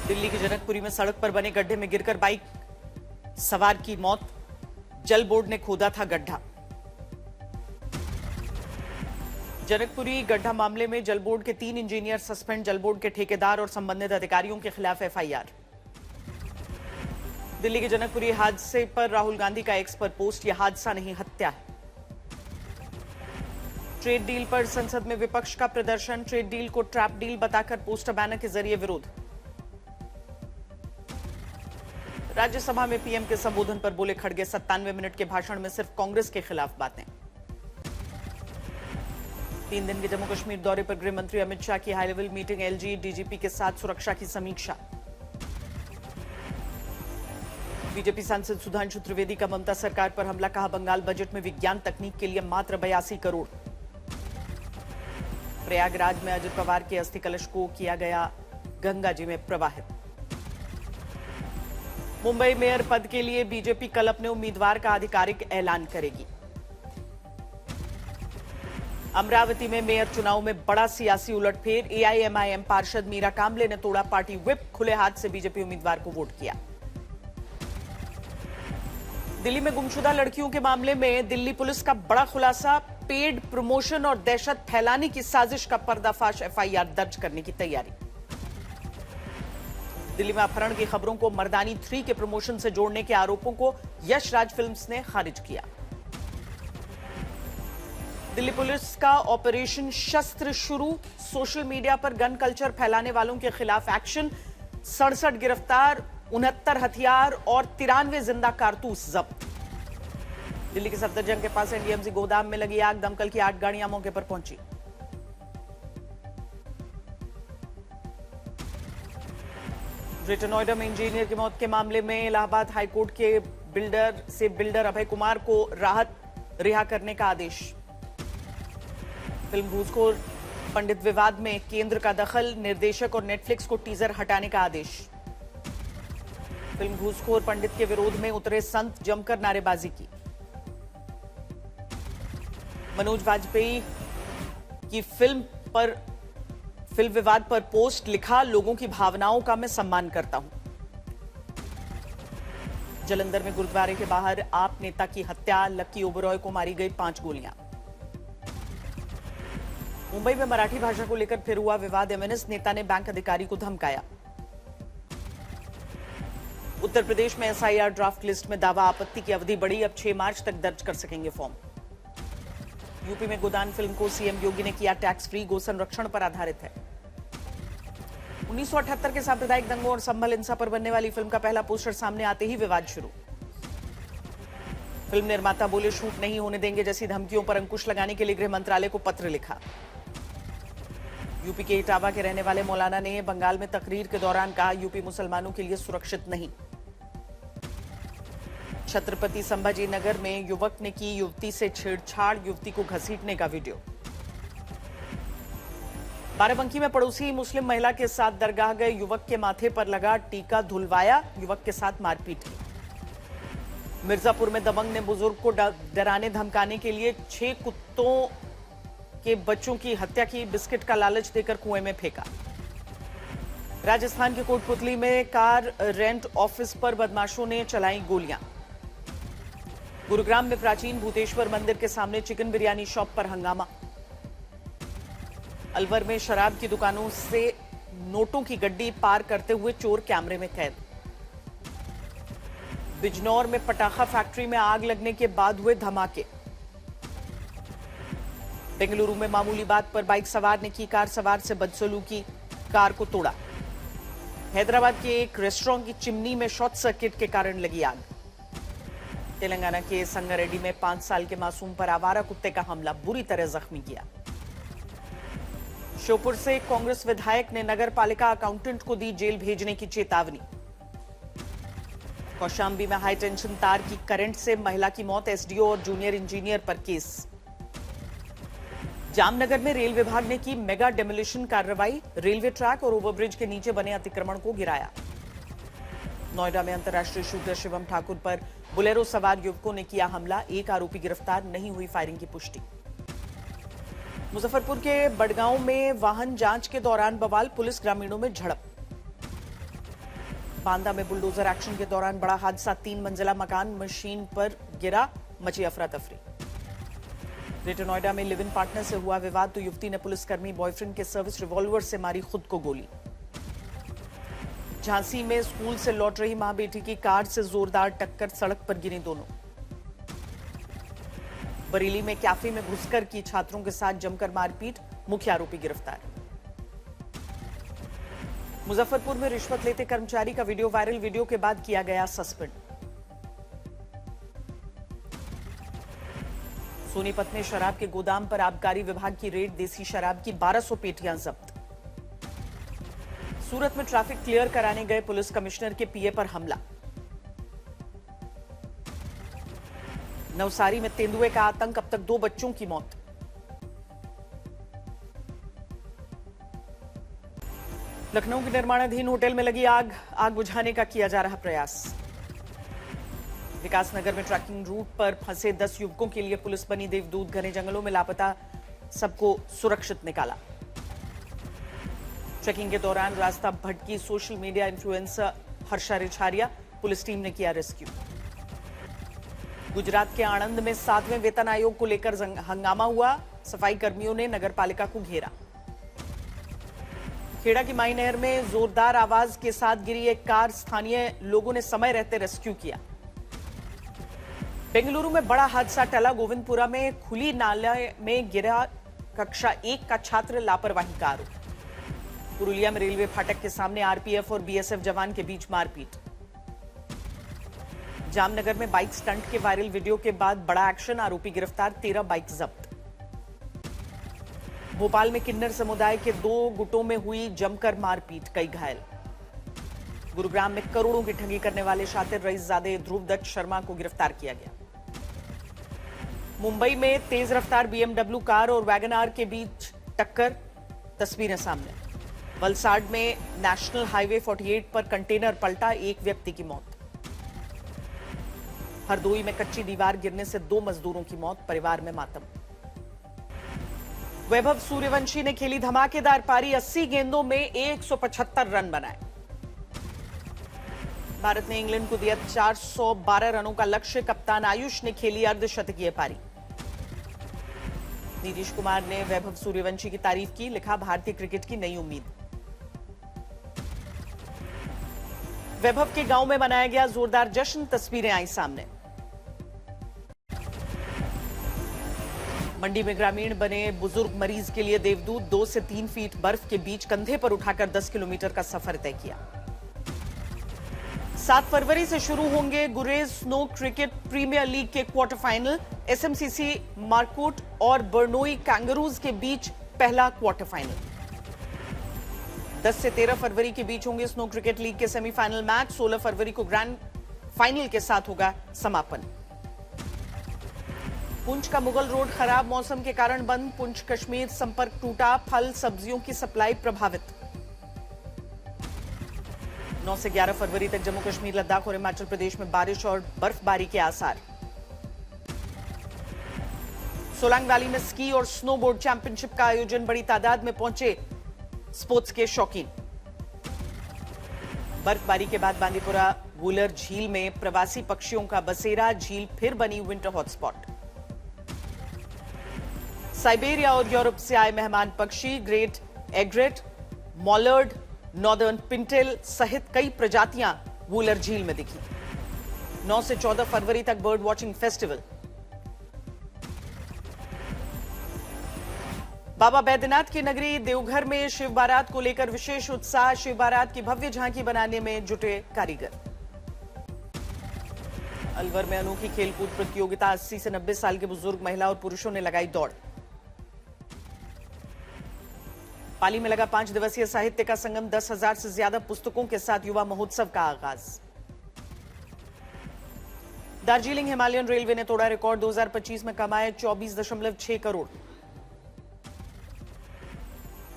दिल्ली के जनकपुरी में सड़क पर बने गड्ढे में गिरकर बाइक सवार की मौत। जल बोर्ड ने खोदा था गड्ढा। जनकपुरी गड्ढा मामले में जल बोर्ड के 3 इंजीनियर सस्पेंड। जल बोर्ड के ठेकेदार और संबंधित अधिकारियों के खिलाफ एफआईआर। दिल्ली के जनकपुरी हादसे पर राहुल गांधी का एक्स पर पोस्ट। यह हादसा नहीं, हत्या है। ट्रेड डील पर संसद में विपक्ष का प्रदर्शन। ट्रेड डील को ट्रैप डील बताकर पोस्टर बैनर के जरिए विरोध। राज्यसभा में पीएम के संबोधन पर बोले खड़गे। 97 मिनट के भाषण में सिर्फ कांग्रेस के खिलाफ बातें। 3 दिन के जम्मू कश्मीर दौरे पर गृह मंत्री अमित शाह की high level meeting. LG DGP के साथ सुरक्षा की समीक्षा। बीजेपी सांसद सुधांशु त्रिवेदी का ममता सरकार पर हमला। कहा, बंगाल बजट में विज्ञान तकनीक के लिए मात्र 82 करोड़। प्रयागराज में अजित पवार के अस्थि कलश को किया गया गंगा जी में प्रवाहित। मुंबई मेयर पद के लिए बीजेपी कल अपने उम्मीदवार का आधिकारिक ऐलान करेगी। अमरावती में मेयर चुनाव में बड़ा सियासी उलटफेर। एआईएमआईएम पार्षद मीरा कांबले ने तोड़ा पार्टी व्हिप। खुले हाथ से बीजेपी उम्मीदवार को वोट किया। दिल्ली में गुमशुदा लड़कियों के मामले में दिल्ली पुलिस का बड़ा खुलासा। पेड प्रमोशन और दहशत फैलाने की साजिश का पर्दाफाश। एफआईआर दर्ज करने की तैयारी। दिल्ली में अपहरण की खबरों को मर्दानी 3 के प्रमोशन से जोड़ने के आरोपों को यश राज फिल्म्स ने खारिज किया। दिल्ली पुलिस का ऑपरेशन शस्त्र शुरू। सोशल मीडिया पर गन कल्चर फैलाने वालों के खिलाफ एक्शन। 67 गिरफ्तार, 69 हथियार और 93 जिंदा कारतूस जब्त। दिल्ली के सफदरजंग के पास एनडीएमसी गोदाम में लगी आग। दमकल की 8 गाड़ियां मौके पर पहुंची। ग्रेटर नोएडा में इंजीनियर की मौत के मामले में इलाहाबाद हाईकोर्ट के बिल्डर अभय कुमार को राहत रिहा करने का आदेश। फिल्म घूसखोर पंडित विवाद में केंद्र का दखल। निर्देशक और नेटफ्लिक्स को टीजर हटाने का आदेश। फिल्म घूसखोर पंडित के विरोध में उतरे संत जमकर नारेबाजी की। मनोज वाजपेयी की फिल्म विवाद पर पोस्ट लिखा, लोगों की भावनाओं का मैं सम्मान करता हूं। जलंधर में गुरुद्वारे के बाहर आप नेता की हत्या। लक्की ओबरॉय को मारी गई 5 गोलियां। मुंबई में मराठी भाषा को लेकर फिर हुआ विवाद। एमएनएस नेता ने बैंक अधिकारी को धमकाया। उत्तर प्रदेश में एसआईआर ड्राफ्ट लिस्ट में दावा आपत्ति की अवधि बढ़ी। अब 6 मार्च तक दर्ज कर सकेंगे फॉर्म। यूपी में गोदान फिल्म को सीएम योगी ने किया टैक्स फ्री। गो संरक्षण पर आधारित है। 1978 के सांप्रदायिक दंगों और संभल हिंसा पर बनने वाली फिल्म का पहला पोस्टर सामने आते ही विवाद शुरू। फिल्म निर्माता बोले शूट नहीं होने देंगे जैसी धमकियों पर अंकुश लगाने के लिए गृह मंत्रालय को पत्र लिखा। यूपी के इटावा के रहने वाले मौलाना ने बंगाल में तकरीर के दौरान कहा, यूपी मुसलमानों के लिए सुरक्षित नहीं। छत्रपति संभाजी नगर में युवक ने की युवती से छेड़छाड़। युवती को घसीटने का वीडियो। बाराबंकी में पड़ोसी मुस्लिम महिला के साथ दरगाह गए युवक के माथे पर लगा टीका धुलवाया। युवक के साथ मारपीट की। मिर्जापुर में दबंग ने बुजुर्ग को डराने धमकाने के लिए 6 कुत्तों के बच्चों की हत्या की। बिस्किट का लालच देकर कुएं में फेंका। राजस्थान के कोटपुतली में कार रेंट ऑफिस पर बदमाशों ने चलाई गोलियां। गुरुग्राम में प्राचीन भूतेश्वर मंदिर के सामने चिकन बिरयानी शॉप पर हंगामा। अलवर में शराब की दुकानों से नोटों की गड्डी पार करते हुए चोर कैमरे में कैद। बिजनौर में पटाखा फैक्ट्री में आग लगने के बाद हुए धमाके। बेंगलुरु में मामूली बात पर बाइक सवार ने की कार सवार से बदसलूकी। कार को तोड़ा। हैदराबाद के एक रेस्टोरेंट की चिमनी में शॉर्ट सर्किट के कारण लगी आग। तेलंगाना के संगारेड्डी में 5 साल के मासूम पर आवारा कुत्ते का हमला बुरी तरह जख्मी किया। श्योपुर से कांग्रेस विधायक ने नगर पालिका अकाउंटेंट को दी जेल भेजने की चेतावनी। कौशाम्बी में हाई टेंशन तार की करंट से महिला की मौत। एसडीओ और जूनियर इंजीनियर पर केस। जामनगर में रेल विभाग ने की मेगा डेमोलिशन कार्रवाई। रेलवे ट्रैक और ओवरब्रिज के नीचे बने अतिक्रमण को गिराया। नोएडा में अंतर्राष्ट्रीय शूटर शिवम ठाकुर पर बुलेरो सवार युवकों ने किया हमला। 1 आरोपी गिरफ्तार, नहीं हुई फायरिंग की पुष्टि। मुजफ्फरपुर के बड़गांव में वाहन जांच के दौरान बवाल। पुलिस ग्रामीणों में झड़प। बांदा में बुलडोजर एक्शन के दौरान बड़ा हादसा, 3 मंजिला मकान मशीन पर गिरा, मची अफरा तफरी। ग्रेटर नोएडा में लिव इन पार्टनर से हुआ विवाद तो युवती ने पुलिसकर्मी बॉयफ्रेंड के सर्विस रिवॉल्वर से मारी खुद को गोली। झांसी में स्कूल से लौट रही मां बेटी की कार से जोरदार टक्कर, सड़क पर गिरी दोनों। बरेली में कैफे में घुसकर की छात्रों के साथ जमकर मारपीट, मुख्य आरोपी गिरफ्तार। मुजफ्फरपुर में रिश्वत लेते कर्मचारी का वीडियो वायरल, वीडियो के बाद किया गया सस्पेंड। सोनीपत में शराब के गोदाम पर आबकारी विभाग की रेड, देसी शराब की 1200 पेटियां जब्त। सूरत में ट्रैफिक क्लियर कराने गए पुलिस कमिश्नर के पीए पर हमला। नवसारी में तेंदुए का आतंक, अब तक 2 बच्चों की मौत। लखनऊ के निर्माणाधीन होटल में लगी आग बुझाने का किया जा रहा प्रयास। विकासनगर में ट्रैकिंग रूट पर फंसे 10 युवकों के लिए पुलिस बनी देवदूत, घने जंगलों में लापता सबको सुरक्षित निकाला। ट्रैकिंग के दौरान रास्ता भटकी social media influencer Harsha Richharia, police team ने किया रेस्क्यू। गुजरात के आणंद में 7वें वेतन आयोग को लेकर हंगामा हुआ, सफाई कर्मियों ने नगरपालिका को घेरा। खेड़ा की माई नहर में जोरदार आवाज के साथ गिरी एक कार, स्थानीय लोगों ने समय रहते रेस्क्यू किया। बेंगलुरु में बड़ा हादसा टला, गोविंदपुरा में खुली नाले में गिरा कक्षा 1 का छात्र, लापरवाही का आरोप। पुरुलिया में रेलवे फाटक के सामने आरपीएफ और बीएसएफ जवान के बीच मारपीट। जामनगर में बाइक स्टंट के वायरल वीडियो के बाद बड़ा एक्शन, आरोपी गिरफ्तार, 13 बाइक जब्त। भोपाल में किन्नर समुदाय के 2 गुटों में हुई जमकर मारपीट, कई घायल। गुरुग्राम में करोड़ों की ठगी करने वाले शातिर रईसजादे ध्रुव दत्त शर्मा को गिरफ्तार किया गया। मुंबई में तेज रफ्तार बीएमडब्ल्यू कार और वैगनआर के बीच टक्कर, तस्वीरें सामने। वलसाड में नेशनल हाईवे 48 पर कंटेनर पलटा, 1 व्यक्ति की मौत। हरदोई में कच्ची दीवार गिरने से 2 मजदूरों की मौत, परिवार में मातम। वैभव सूर्यवंशी ने खेली धमाकेदार पारी, 80 गेंदों में 175 रन बनाए। भारत ने इंग्लैंड को दिया 412 रनों का लक्ष्य, कप्तान आयुष ने खेली अर्धशतकीय पारी। नीतीश कुमार ने वैभव सूर्यवंशी की तारीफ की, लिखा भारतीय क्रिकेट की नई उम्मीद। वैभव के गांव में मनाया गया जोरदार जश्न, तस्वीरें आई सामने। मंडी में ग्रामीण बने बुजुर्ग मरीज के लिए देवदूत, 2 से 3 फीट बर्फ के बीच कंधे पर उठाकर 10 किलोमीटर का सफर तय किया। 7 फरवरी से शुरू होंगे गुरेज स्नो क्रिकेट प्रीमियर लीग के क्वार्टर फाइनल, एसएमसीसी मार्कोट और बर्नोई कैंगरूज के बीच पहला क्वार्टर फाइनल। 10 से 13 फरवरी के बीच होंगे स्नो क्रिकेट लीग के सेमीफाइनल मैच, 16 फरवरी को ग्रैंड फाइनल के साथ होगा समापन। पुंछ का मुगल रोड खराब मौसम के कारण बंद, पुंछ कश्मीर संपर्क टूटा, फल सब्जियों की सप्लाई प्रभावित। 9 से 11 फरवरी तक जम्मू कश्मीर, लद्दाख और हिमाचल प्रदेश में बारिश और बर्फबारी के आसार। सोलांग वैली में स्की और स्नोबोर्ड चैंपियनशिप का आयोजन, बड़ी तादाद में पहुंचे स्पोर्ट्स के शौकीन। बर्फबारी के बाद बांदीपुरा वुलर झील में प्रवासी पक्षियों का बसेरा, झील फिर बनी विंटर हॉटस्पॉट। साइबेरिया और यूरोप से आए मेहमान पक्षी, ग्रेट एग्रेट, मॉलर्ड, नॉर्दर्न पिंटेल सहित कई प्रजातियां वुलर झील में दिखी। 9 से 14 फरवरी तक बर्ड वॉचिंग फेस्टिवल। बाबा बैद्यनाथ की नगरी देवघर में शिव बारात को लेकर विशेष उत्साह, शिव बारात की भव्य झांकी बनाने में जुटे कारीगर। अलवर में अनोखी खेलकूद प्रतियोगिता, 80 से 90 साल के बुजुर्ग, महिला और पुरुषों ने लगाई दौड़। पाली में लगा 5 दिवसीय साहित्य का संगम, 10,000 से ज्यादा पुस्तकों के साथ युवा महोत्सव का आगाज। दार्जिलिंग हिमालयन रेलवे ने तोड़ा रिकॉर्ड, 2025 में कमाए 24.6 करोड़।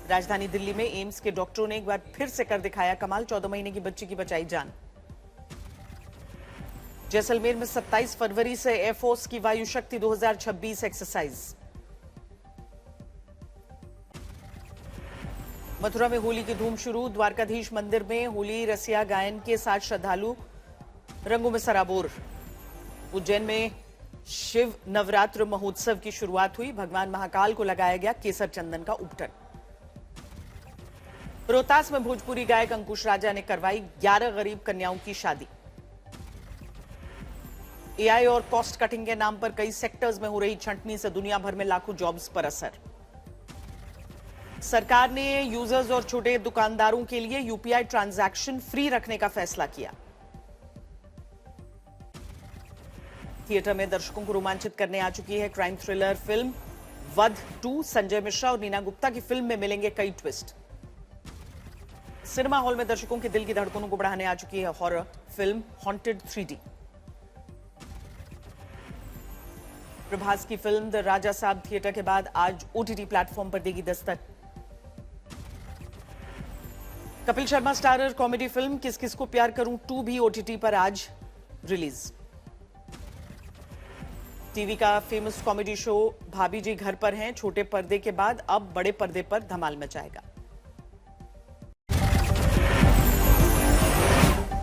राजधानी दिल्ली में एम्स के डॉक्टरों ने एक बार फिर से कर दिखाया कमाल, 14 महीने की बच्ची की बचाई जान। जैसलमेर में 27 फरवरी से एयरफोर्स की वायु शक्ति 2026 एक्सरसाइज। मथुरा में होली की धूम शुरू। द्वारकाधीश मंदिर में होली रसिया गायन के साथ श्रद्धालु रंगों में सराबोर। उज्जैन में शिव नवरात्र महोत्सव की शुरुआत हुई। भगवान महाकाल को लगाया गया केसर चंदन का उपटन। रोहतास में भोजपुरी गायक अंकुश राजा ने करवाई 11 गरीब कन्याओं की शादी। एआई और कॉस्ट कटिंग के नाम पर कई सेक्टर्स में हो रही छंटनी से दुनिया भर में लाखों जॉब्स पर असर। सरकार ने यूजर्स और छोटे दुकानदारों के लिए यूपीआई ट्रांजैक्शन फ्री रखने का फैसला किया। थिएटर में दर्शकों को रोमांचित करने आ चुकी है क्राइम थ्रिलर फिल्म वध 2। संजय मिश्रा और नीना गुप्ता की फिल्म में मिलेंगे कई ट्विस्ट। सिनेमा हॉल में दर्शकों के दिल की धड़कनों को बढ़ाने आ चुकी है horror film haunted 3D। Prabhas की फिल्म द राजा साहब थिएटर के बाद आज ओटीटी प्लेटफॉर्म पर देगी Dastak. Kapil Sharma starrer comedy film किस किस को प्यार करूं 2 भी ओटीटी पर आज रिलीज। टीवी का फेमस कॉमेडी शो भाभी जी घर पर हैं छोटे पर्दे के बाद अब बड़े पर्दे पर धमाल मचाएगा।